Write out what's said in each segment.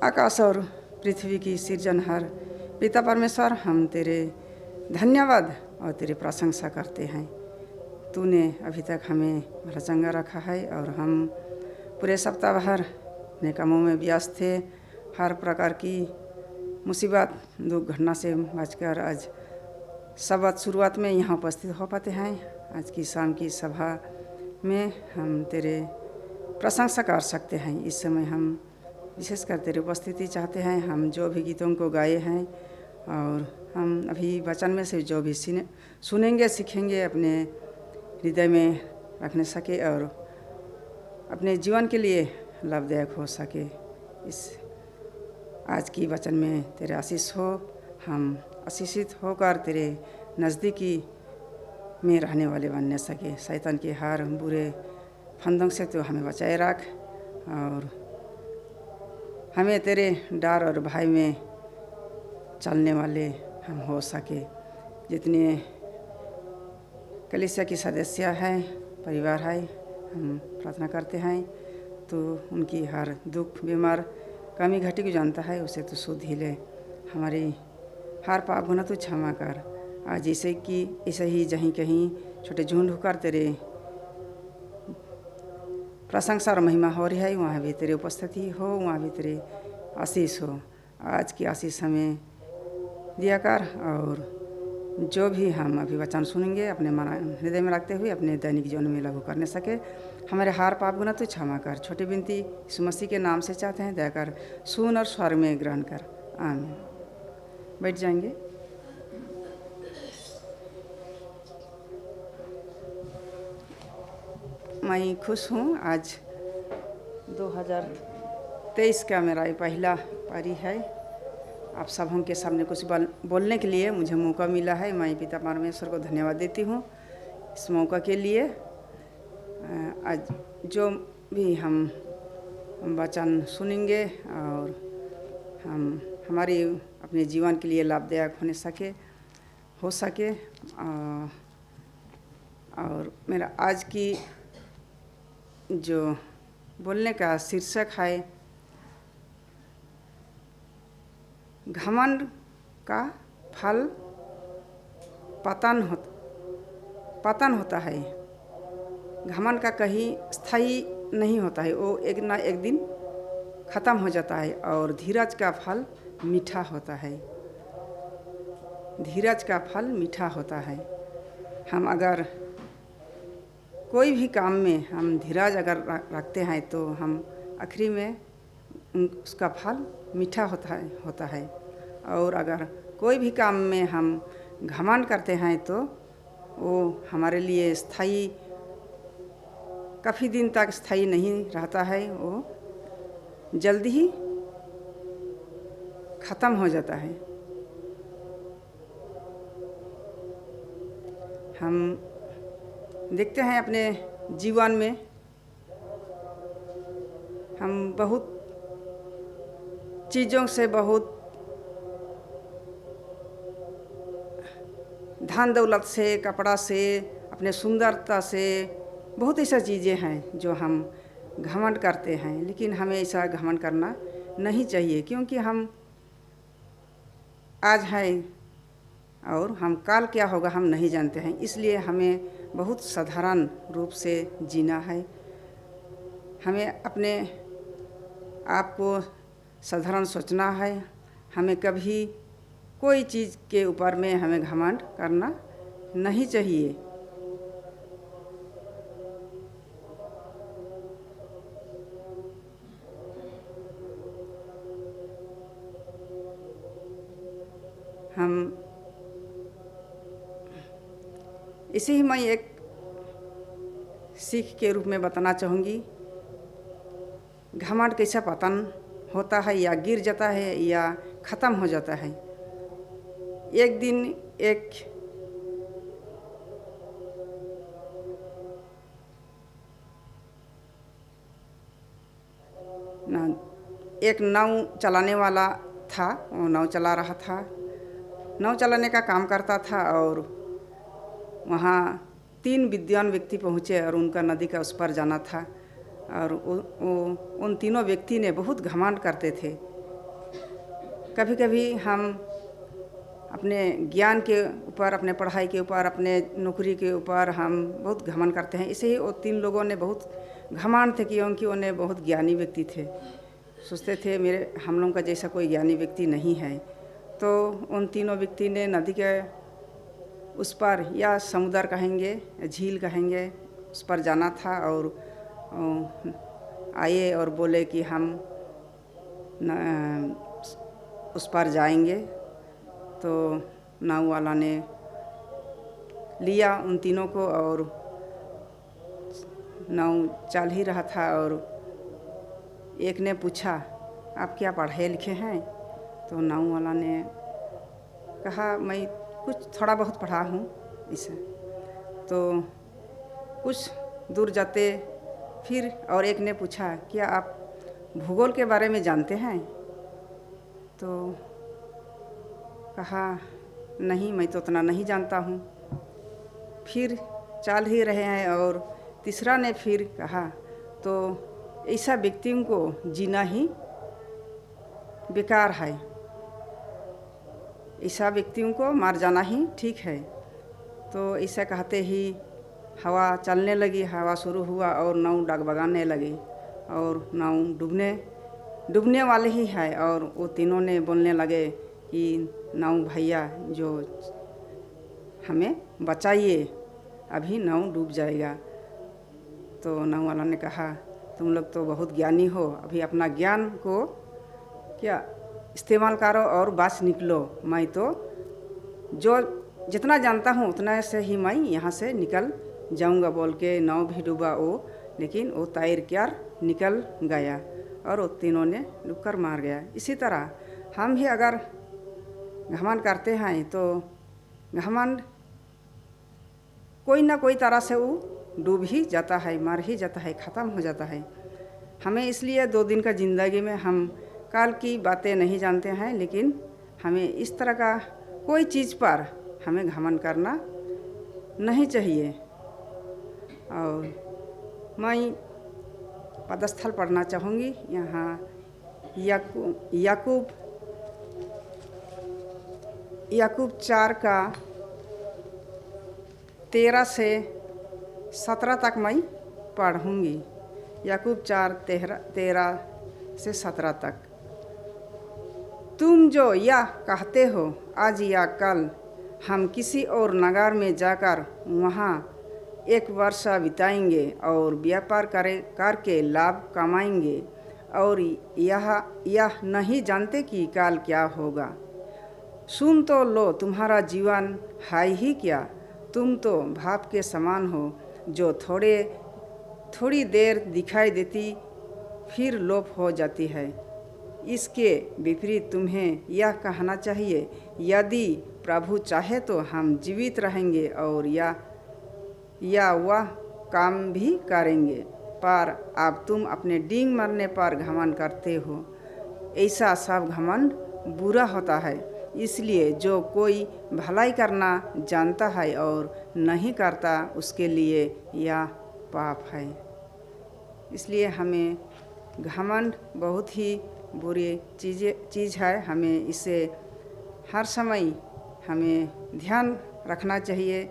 आकाश और पृथ्वी की सृजनहार पिता परमेश्वर, हम तेरे धन्यवाद और तेरी प्रशंसा करते हैं। तूने अभी तक हमें भला चंगा रखा है और हम पूरे सप्ताह भर अपने कामों में व्यस्त थे। हर प्रकार की मुसीबत दुख घटना से बचकर आज सबत शुरुआत में यहाँ उपस्थित हो पाते हैं। आज की शाम की सभा में हम तेरे प्रशंसा कर सकते हैं। इस समय हम विशेषकर तेरी उपस्थिति चाहते हैं। हम जो भी गीतों को गाए हैं और हम अभी वचन में से जो भी सुनेंगे सीखेंगे अपने हृदय में रखने सके और अपने जीवन के लिए लाभदायक हो सके। इस आज की वचन में तेरे आशीष हो, हम आशीषित होकर तेरे नज़दीकी में रहने वाले बनने सके। शैतान के हर बुरे फंदों से तो हमें बचाए रख और हमें तेरे डर और भय में चलने वाले हम हो सके। जितने कलीसिया की सदस्य हैं, परिवार है, हम प्रार्थना करते हैं तो उनकी हर दुख बीमार कमी घटी को जानता है, उसे तो सुध ही ले। हमारी हर पाप गुनाह तो क्षमा कर। आज ऐसे ही जहीं कहीं छोटे झुंड होकर तेरे प्रशंसा और महिमा हो रही है, वहाँ भी तेरी उपस्थिति हो, वहाँ भी तेरी आशीष हो। आज की आशीष हमें दिया कर और जो भी हम अभी वचन सुनेंगे अपने मन हृदय में रखते हुए अपने दैनिक जीवन में लागू करने सके। हमारे हर पाप गुनाह तो क्षमा कर। छोटी विनती यीशु मसीह के नाम से चाहते हैं, दया कर सुन और स्वर में ग्रहण कर। आमीन। बैठ जाएंगे। मैं खुश हूँ। आज 2023 का मेरा ये पहला पारी है। आप सबों के सामने कुछ बोलने के लिए मुझे मौका मिला है। मैं पिता परमेश्वर को धन्यवाद देती हूँ इस मौका के लिए। आज जो भी हम वचन सुनेंगे और हम हमारी अपने जीवन के लिए लाभदायक हो सके और मेरा आज की जो बोलने का शीर्षक है, घमंड का फल पतन होता है। घमंड का कहीं स्थायी नहीं होता है, वो एक ना एक दिन ख़त्म हो जाता है। और धीरज का फल मीठा होता है। धीरज का फल मीठा होता है। हम अगर कोई भी काम में हम धीरज अगर रखते हैं तो हम आखिरी में उसका फल मीठा होता है। और अगर कोई भी काम में हम घमंड करते हैं तो वो हमारे लिए स्थायी काफ़ी दिन तक स्थायी नहीं रहता है, वो जल्दी ही ख़त्म हो जाता है। हम देखते हैं अपने जीवन में हम बहुत चीज़ों से, बहुत धन दौलत से, कपड़ा से, अपने सुंदरता से, बहुत ऐसा चीज़ें हैं जो हम घमंड करते हैं। लेकिन हमें ऐसा घमंड करना नहीं चाहिए, क्योंकि हम आज हैं और हम कल क्या होगा हम नहीं जानते हैं। इसलिए हमें बहुत साधारण रूप से जीना है। हमें अपने आप को साधारण सोचना है। हमें कभी कोई चीज़ के ऊपर में हमें घमंड करना नहीं चाहिए। हम इसे ही मैं एक सीख के रूप में बताना चाहूँगी। घमंड कैसा पतन होता है या गिर जाता है या ख़त्म हो जाता है। एक दिन एक नाव चलाने वाला था। वो नाव चला रहा था, नाव चलाने का काम करता था और वहाँ 3 विद्वान व्यक्ति पहुँचे और उनका नदी का उस पार जाना था। और उन तीनों व्यक्ति ने बहुत घमंड करते थे कभी कभी हम अपने ज्ञान के ऊपर, अपने पढ़ाई के ऊपर, अपने नौकरी के ऊपर हम बहुत घमंड करते हैं। इसे ही वो 3 लोगों ने बहुत घमंड थे क्योंकि उन्हें बहुत ज्ञानी व्यक्ति थे। सोचते थे मेरे हम लोगों का जैसा कोई ज्ञानी व्यक्ति नहीं है। तो उन तीनों व्यक्ति ने नदी के उस पर, या समुद्र कहेंगे या झील कहेंगे, उस पर जाना था और आए और बोले कि हम उस पर जाएंगे। तो नाव वाला ने लिया उन तीनों को और नाव चल ही रहा था और एक ने पूछा आप क्या पढ़े लिखे हैं? तो नाव वाला ने कहा मैं कुछ थोड़ा बहुत पढ़ा हूँ इसे। तो कुछ दूर जाते फिर और एक ने पूछा क्या आप भूगोल के बारे में जानते हैं? तो कहा नहीं, मैं तो उतना नहीं जानता हूँ। फिर चल ही रहे हैं और तीसरा ने फिर कहा तो ऐसा व्यक्तियों को जीना ही बेकार है, ऐसा व्यक्तियों को मार जाना ही ठीक है। तो ऐसा कहते ही हवा चलने लगी, हवा शुरू हुआ और नाव डगमगाने लगी और नाव डूबने वाले ही है। और वो तीनों ने बोलने लगे कि नाव भैया जो हमें बचाइए, अभी नाव डूब जाएगा। तो नाव वाला ने कहा तुम लोग तो बहुत ज्ञानी हो, अभी अपना ज्ञान को क्या इस्तेमाल करो और बच निकलो। मैं तो जो जितना जानता हूँ उतना से ही मैं यहाँ से निकल जाऊँगा बोल के नाव भी डूबा वो, लेकिन वो तैर कर निकल गया और वो तीनों ने डूबकर मार गया। इसी तरह हम भी अगर घमंड करते हैं तो घमंड कोई ना कोई तरह से वो डूब ही जाता है, मर ही जाता है, ख़त्म हो जाता है। हमें इसलिए 2 दिन का ज़िंदगी में हम कल की बातें नहीं जानते हैं, लेकिन हमें इस तरह का कोई चीज़ पर हमें घमंड करना नहीं चाहिए। और मैं पदस्थल पढ़ना चाहूँगी यहाँ याकूब 4 का 13 से 17 तक मैं पढ़ूँगी। याकूब 4 13 से 17 तक। तुम जो यह कहते हो आज या कल हम किसी और नगर में जाकर वहाँ 1 वर्ष बिताएंगे और व्यापार करके लाभ कमाएंगे और यह नहीं जानते कि कल क्या होगा। सुन तो लो, तुम्हारा जीवन है ही क्या? तुम तो भाप के समान हो जो थोड़ी देर दिखाई देती फिर लोप हो जाती है। इसके विपरीत तुम्हें यह कहना चाहिए यदि प्रभु चाहे तो हम जीवित रहेंगे और या वह काम भी करेंगे। पर अब तुम अपने डींग मरने पर घमंड करते हो। ऐसा सब घमंड बुरा होता है। इसलिए जो कोई भलाई करना जानता है और नहीं करता उसके लिए यह पाप है। इसलिए हमें घमंड बहुत ही बुरी चीज़ है। हमें इसे हर समय हमें ध्यान रखना चाहिए।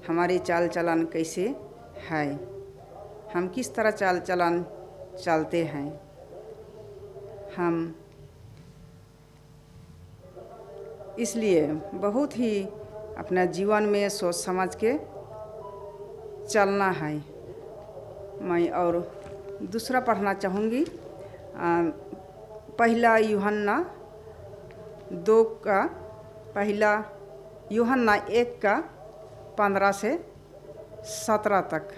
हमारी चाल चलन कैसे है, हम किस तरह चाल चलन चलते हैं। हम इसलिए बहुत ही अपना जीवन में सोच समझ के चलना है। मैं और दूसरा पढ़ना चाहूँगी, पहला यूहन्ना 2 का पहला यूहन्ना 1 का 15 से 17 तक।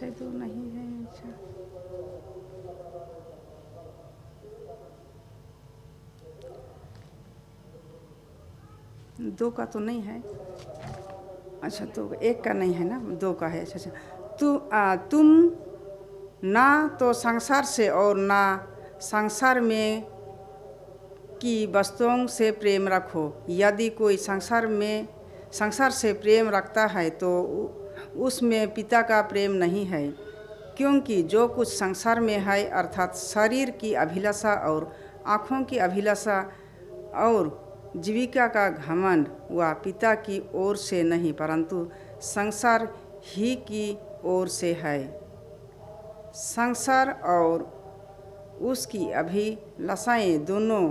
शायद वो नहीं है। अच्छा, दो का तो नहीं है। अच्छा, तो एक का नहीं है ना, दो का है। अच्छा, तुम ना तो संसार से और ना संसार में की वस्तुओं से प्रेम रखो। यदि कोई संसार से प्रेम रखता है तो उसमें पिता का प्रेम नहीं है, क्योंकि जो कुछ संसार में है अर्थात शरीर की अभिलाषा और आँखों की अभिलाषा और जीविका का घमंड, वह पिता की ओर से नहीं परंतु संसार ही की ओर से है। संसार और उसकी अभिलाषाएं दोनों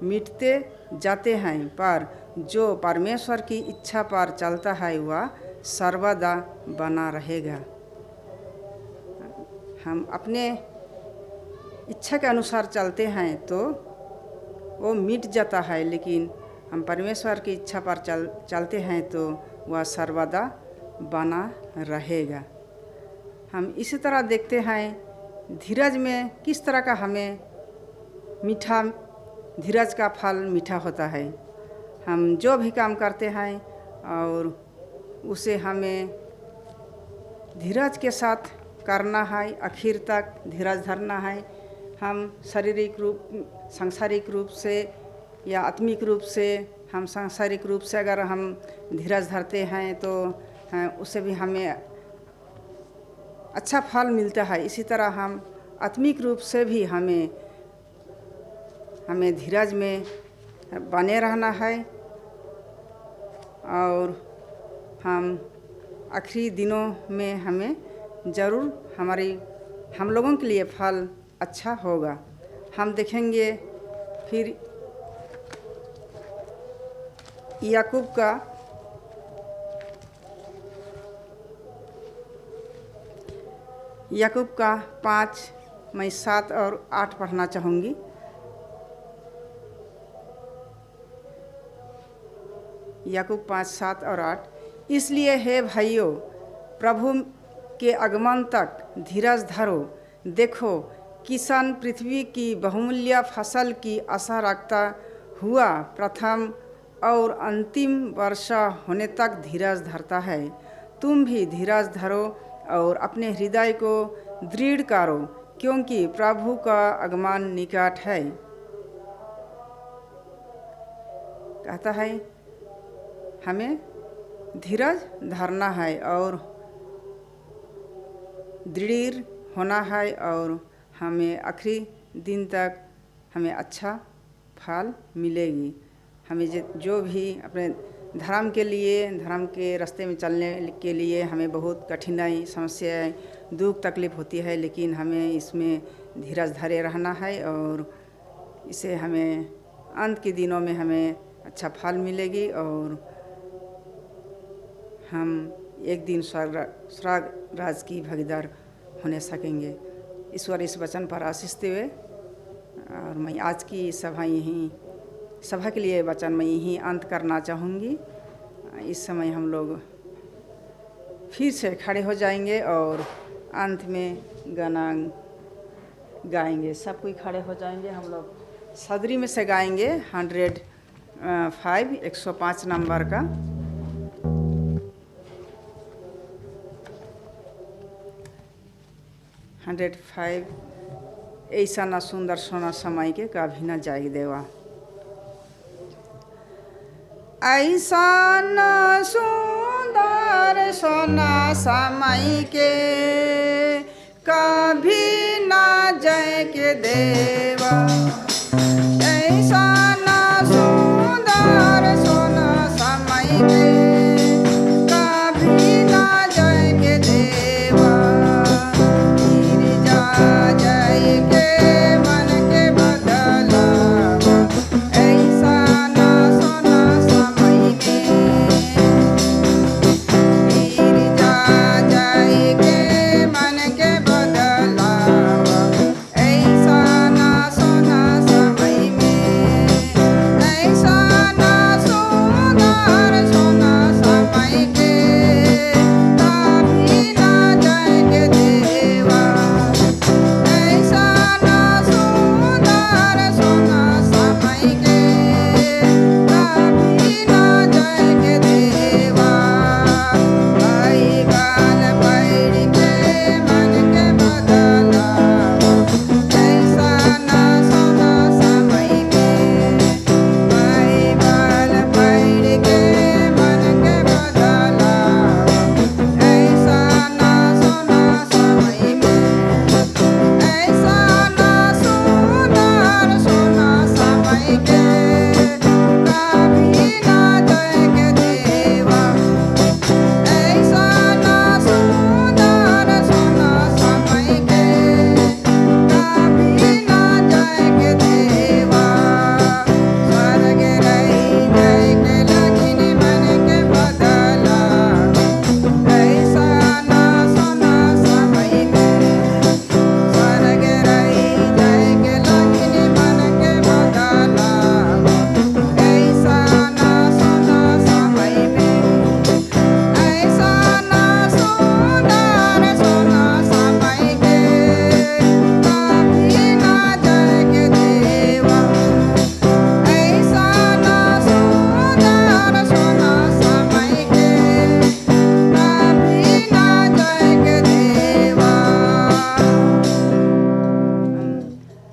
मिटते जाते हैं, पर जो परमेश्वर की इच्छा पर चलता है वह सर्वदा बना रहेगा। हम अपने इच्छा के अनुसार चलते हैं तो वो मिट जाता है, लेकिन हम परमेश्वर की इच्छा पर चलते हैं तो वह सर्वदा बना रहेगा। हम इसी तरह देखते हैं धीरज में किस तरह का हमें धीरज का फल मीठा होता है। हम जो भी काम करते हैं और उसे हमें धीरज के साथ करना है, आखिर तक धीरज धरना है। हम सांसारिक रूप से या आत्मिक रूप से, हम सांसारिक रूप से अगर हम धीरज धरते हैं तो उससे भी हमें अच्छा फल मिलता है। इसी तरह हम आत्मिक रूप से भी हमें धीरज में बने रहना है और हम आखिरी दिनों में हमें ज़रूर हम लोगों के लिए फल अच्छा होगा। हम देखेंगे फिर याकूब का 5, मैं 7 और 8 पढ़ना चाहूँगी। याकूब 5, 7 और 8। इसलिए हे भाइयों, प्रभु के आगमन तक धीरज धरो। देखो, किसान पृथ्वी की बहुमूल्य फसल की आशा रखता हुआ प्रथम और अंतिम वर्षा होने तक धीरज धरता है। तुम भी धीरज धरो और अपने हृदय को दृढ़ करो, क्योंकि प्रभु का आगमन निकट है। कहता है हमें धीरज धरना है और दृढ़ होना है और हमें आखिरी दिन तक हमें अच्छा फल मिलेगी। हमें जो भी अपने धर्म के रास्ते में चलने के लिए हमें बहुत कठिनाई, समस्याएं, दुख तकलीफ होती है, लेकिन हमें इसमें धीरज धरे रहना है और इसे हमें अंत के दिनों में हमें अच्छा फल मिलेगी और हम एक दिन स्वर्ग राज की भागीदार होने सकेंगे। ईश्वर इस वचन पर आशीष देवे और मैं आज की सभा के लिए वचन मैं यहीं अंत करना चाहूँगी। इस समय हम लोग फिर से खड़े हो जाएंगे और अंत में गाना गाएंगे। सब कोई खड़े हो जाएंगे। हम लोग सदरी में से गाएंगे 105 नंबर का। ऐसा ना सुंदर सोना समय के कभी ना जाएगी देवा। ऐसा ना सुंदर सोना समय के कभी ना जाए के देवा।